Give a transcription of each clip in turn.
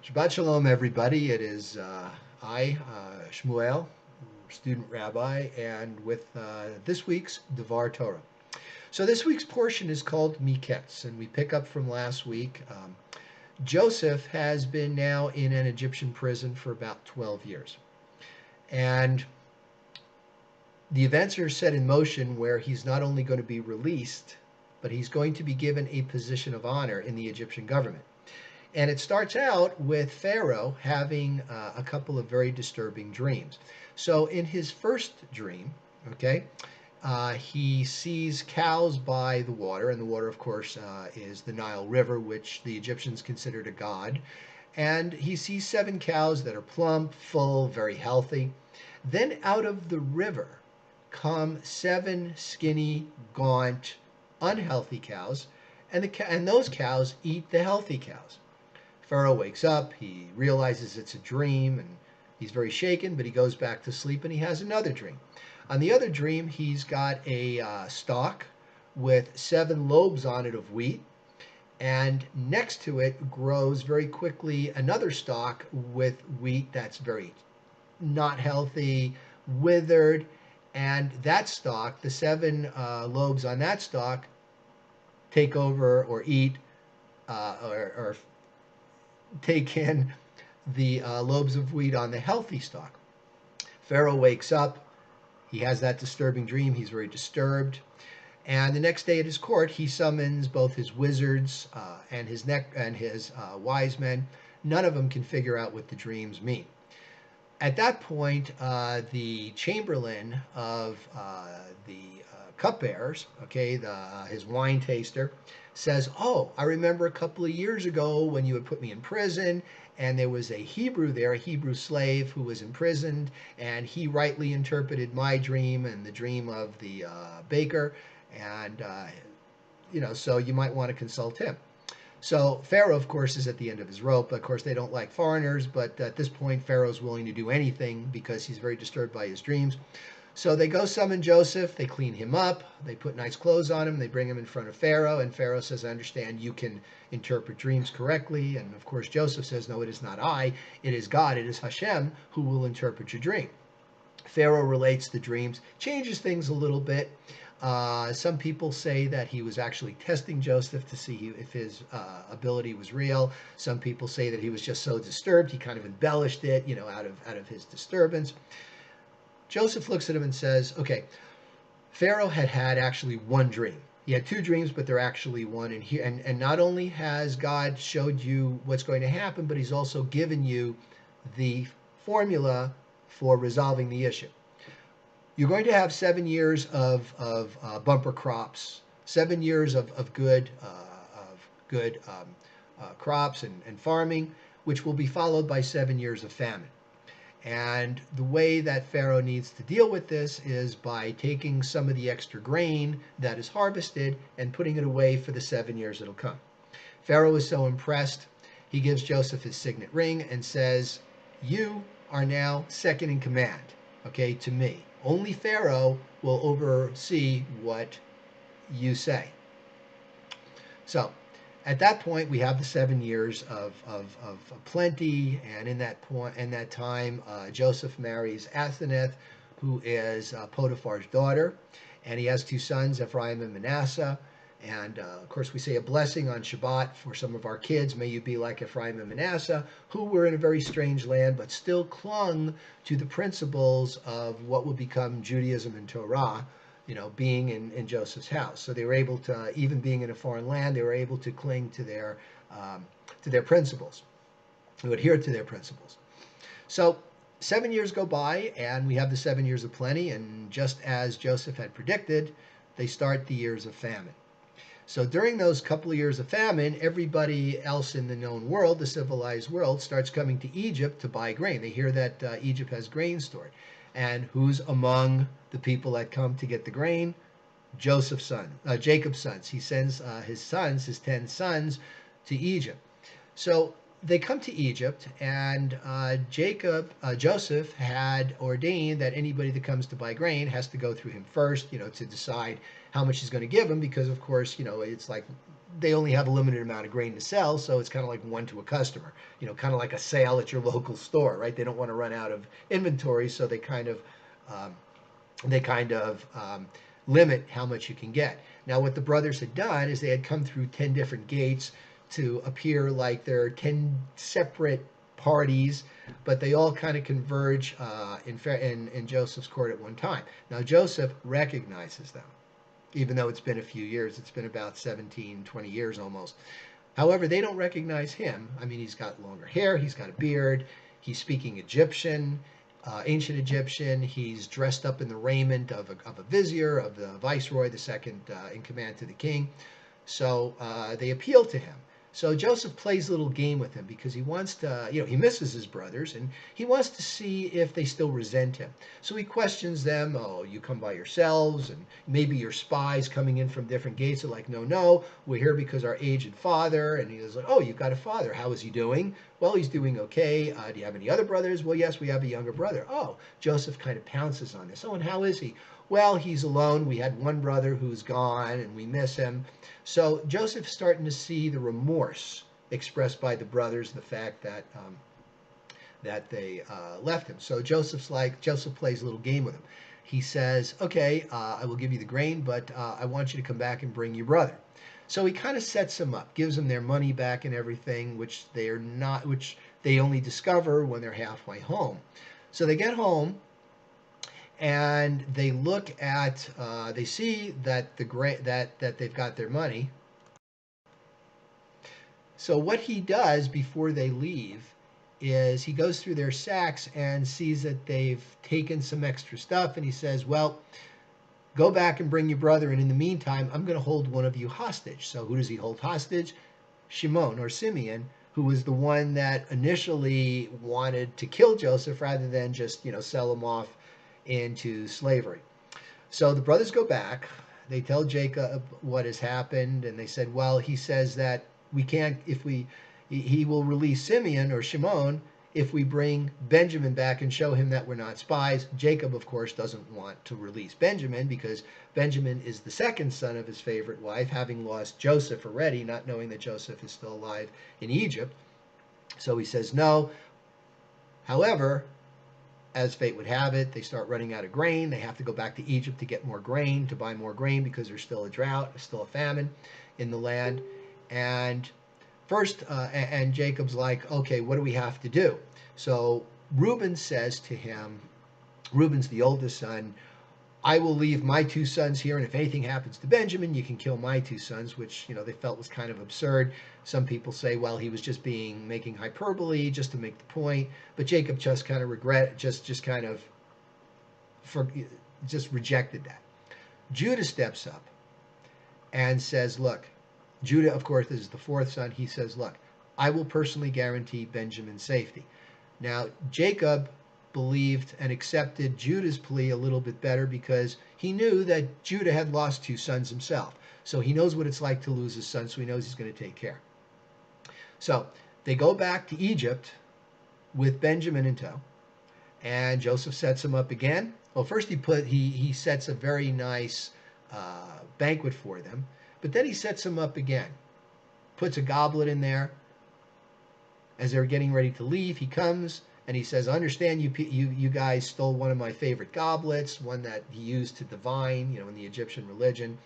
Shabbat Shalom, everybody. It is Shmuel, student rabbi, and with this week's Devar Torah. So this week's portion is called Miketz, and we pick up from last week. Joseph has been now in an Egyptian prison for about 12 years. And the events are set in motion where he's not only going to be released, but he's going to be given a position of honor in the Egyptian government. And it starts out with Pharaoh having a couple of very disturbing dreams. So in his first dream, okay, he sees cows by the water, and the water, of course, is the Nile River, which the Egyptians considered a god. And he sees 7 cows that are plump, full, very healthy. Then out of the river come 7 skinny, gaunt, unhealthy cows, and those cows eat the healthy cows. Pharaoh wakes up, he realizes it's a dream, and he's very shaken, but he goes back to sleep and he has another dream. On the other dream, he's got a stalk with 7 lobes on it of wheat, and next to it grows very quickly another stalk with wheat that's very not healthy, withered, and that stalk, the 7 lobes on that stalk, take over or eat or take in the lobes of wheat on the healthy stalk. Pharaoh wakes up. He has that disturbing dream. He's very disturbed. And the next day at his court, he summons both his wizards and his wise men. None of them can figure out what the dreams mean. At that point, the chamberlain of the cupbearers, okay, his wine taster, says, "Oh, I remember a couple of years ago when you had put me in prison, and there was a Hebrew there, a Hebrew slave who was imprisoned, and he rightly interpreted my dream and the dream of the baker, and so you might want to consult him." So Pharaoh, of course, is at the end of his rope. Of course, they don't like foreigners, but at this point, Pharaoh's willing to do anything because he's very disturbed by his dreams. So they go summon Joseph, they clean him up, they put nice clothes on him, they bring him in front of Pharaoh, and Pharaoh says, "I understand you can interpret dreams correctly." And of course, Joseph says, "No, it is not I, it is God, it is Hashem who will interpret your dream." Pharaoh relates the dreams, changes things a little bit. Some people say that he was actually testing Joseph to see if his ability was real. Some people say that he was just so disturbed he kind of embellished it, out of his disturbance. Joseph looks at him and says, "Okay, Pharaoh had actually one dream. He had 2 dreams, but they're actually one. And not only has God showed you what's going to happen, but He's also given you the formula for resolving the issue. You're going to have 7 years of bumper crops, 7 years of good crops and farming, which will be followed by 7 years of famine. And the way that Pharaoh needs to deal with this is by taking some of the extra grain that is harvested and putting it away for the 7 years that'll come." Pharaoh is so impressed, he gives Joseph his signet ring and says, "You are now second in command, okay, to me. Only Pharaoh will oversee what you say." So at that point, we have the 7 years of plenty, and in that time, Joseph marries Asenath, who is Potiphar's daughter, and he has 2 sons, Ephraim and Manasseh. And of course, we say a blessing on Shabbat for some of our kids. May you be like Ephraim and Manasseh, who were in a very strange land, but still clung to the principles of what would become Judaism and Torah, being in Joseph's house. So they were able to, even being in a foreign land, they were able to cling to their principles, to adhere to their principles. So 7 years go by, and we have the 7 years of plenty, and just as Joseph had predicted, they start the years of famine. So during those couple of years of famine, everybody else in the known world, the civilized world, starts coming to Egypt to buy grain. They hear that Egypt has grain stored. And who's among the people that come to get the grain? Jacob's sons. He sends his 10 sons to Egypt. So they come to Egypt, and Joseph had ordained that anybody that comes to buy grain has to go through him first, to decide how much he's going to give them, because of course, it's like they only have a limited amount of grain to sell, so it's kind of like one to a customer, kind of like a sale at your local store, right? They don't want to run out of inventory, so um, they kind of limit how much you can get. Now, what the brothers had done is they had come through 10 different gates to appear like there are 10 separate parties, but they all kind of converge in Joseph's court at one time. Now, Joseph recognizes them, even though it's been a few years. It's been about 17, 20 years almost. However, they don't recognize him. I mean, he's got longer hair, he's got a beard, he's speaking Egyptian, ancient Egyptian. He's dressed up in the raiment of a vizier, of the viceroy, the second in command to the king. So they appeal to him. So Joseph plays a little game with him because he wants to, he misses his brothers and he wants to see if they still resent him. So he questions them. Oh, you come by yourselves, and maybe you're spies coming in from different gates. They're like, no, we're here because our aged father. And he was like, oh, you've got a father. How is he doing? Well, he's doing okay. Do you have any other brothers? Well, yes, we have a younger brother. Oh, Joseph kind of pounces on this. Oh, and how is he? Well, he's alone. We had one brother who's gone and we miss him. So Joseph's starting to see the remorse expressed by the brothers, the fact that they left him. So Joseph plays a little game with him. He says, okay, I will give you the grain, but I want you to come back and bring your brother. So he kind of sets them up, gives them their money back and everything, which they only discover when they're halfway home. So they get home, and they look at, they see that that they've got their money. So what he does before they leave is he goes through their sacks and sees that they've taken some extra stuff, and he says, well, go back and bring your brother, and in the meantime, I'm going to hold one of you hostage. So who does he hold hostage? Shimon, or Simeon, who was the one that initially wanted to kill Joseph rather than just, sell him off into slavery. So the brothers go back. They tell Jacob what has happened, and they said, well, he says that we can't, he will release Simeon or Shimon if we bring Benjamin back and show him that we're not spies. Jacob, of course, doesn't want to release Benjamin because Benjamin is the second son of his favorite wife, having lost Joseph already, not knowing that Joseph is still alive in Egypt. So he says no. However, as fate would have it, they start running out of grain. They have to go back to Egypt to get more grain, to buy more grain, because there's still a drought, there's still a famine in the land. And and Jacob's like, okay, what do we have to do? So Reuben says to him, Reuben's the oldest son, I will leave my two sons here, and if anything happens to Benjamin, you can kill my two sons, which, they felt was kind of absurd. Some people say, well, he was just making hyperbole just to make the point. But Jacob just kind of just rejected that. Judah steps up and says, look, Judah, of course, is the fourth son. He says, look, I will personally guarantee Benjamin's safety. Now, Jacob believed and accepted Judah's plea a little bit better because he knew that Judah had lost two sons himself. So he knows what it's like to lose his son, so he knows he's going to take care. So they go back to Egypt with Benjamin in tow, and Joseph sets him up again. Well, first he sets a very nice banquet for them, but then he sets him up again, puts a goblet in there. As they're getting ready to leave, he comes and he says, I understand you guys stole one of my favorite goblets, one that he used to divine, in the Egyptian religion.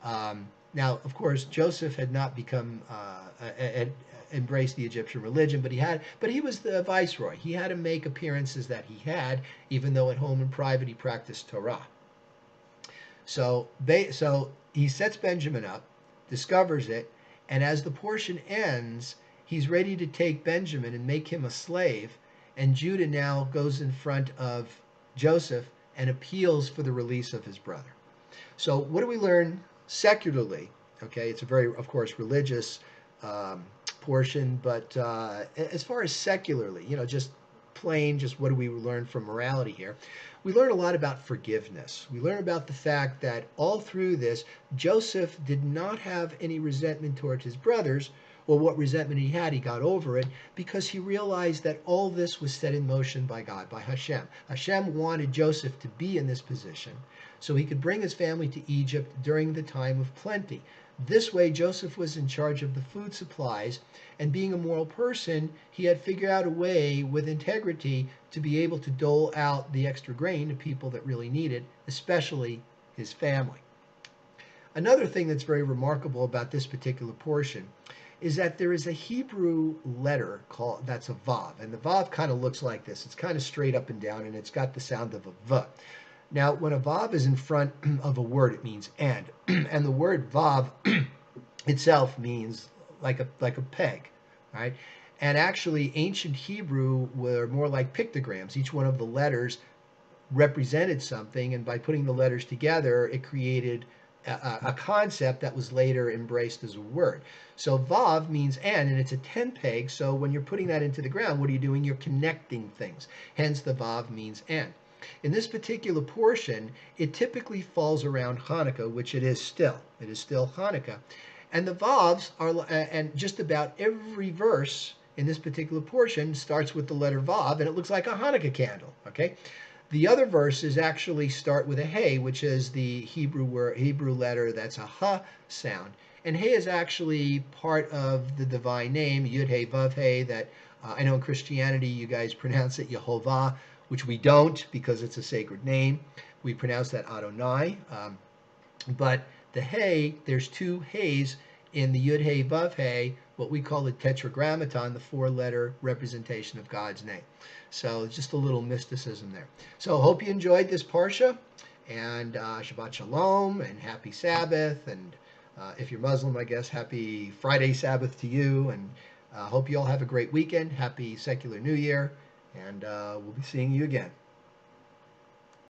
Now, of course, Joseph had not had embraced the Egyptian religion, but he was the viceroy. He had to make appearances that he had, even though at home in private he practiced Torah. So he sets Benjamin up, discovers it, and as the portion ends, he's ready to take Benjamin and make him a slave. And Judah now goes in front of Joseph and appeals for the release of his brother. So what do we learn secularly? Okay, it's a very, of course, religious portion, but as far as secularly, just what do we learn from morality here? We learn a lot about forgiveness. We learn about the fact that all through this, Joseph did not have any resentment towards his brothers, or what resentment he had, he got over it because he realized that all this was set in motion by God, by Hashem. Hashem wanted Joseph to be in this position so he could bring his family to Egypt during the time of plenty. This way, Joseph was in charge of the food supplies, and being a moral person, he had figured out a way with integrity to be able to dole out the extra grain to people that really need it, especially his family. Another thing that's very remarkable about this particular portion is that there is a Hebrew letter called that's a vav, and the vav kind of looks like this. It's kind of straight up and down, and it's got the sound of a v. Now, when a vav is in front of a word, it means and, and the word vav itself means like a peg, right? And actually, ancient Hebrew were more like pictograms. Each one of the letters represented something, and by putting the letters together, it created a concept that was later embraced as a word. So vav means and it's a 10 peg. So when you're putting that into the ground, what are you doing? You're connecting things. Hence, the vav means and. In this particular portion, it typically falls around Hanukkah, which it is still. It is still Hanukkah. And the vavs are, and just about every verse in this particular portion starts with the letter vav, and it looks like a Hanukkah candle, okay? The other verses actually start with a hey, which is the Hebrew letter that's a ha sound. And hey is actually part of the divine name, Yud Hey Vav Hey, that I know in Christianity you guys pronounce it Yehovah, which we don't because it's a sacred name. We pronounce that Adonai. But the hey, there's two heys in the Yud Hey Vav Hey, what we call the tetragrammaton, the four-letter representation of God's name. So just a little mysticism there. So hope you enjoyed this Parsha, and Shabbat Shalom, and happy Sabbath, and if you're Muslim, I guess, happy Friday Sabbath to you, and hope you all have a great weekend. Happy Secular New Year, and we'll be seeing you again.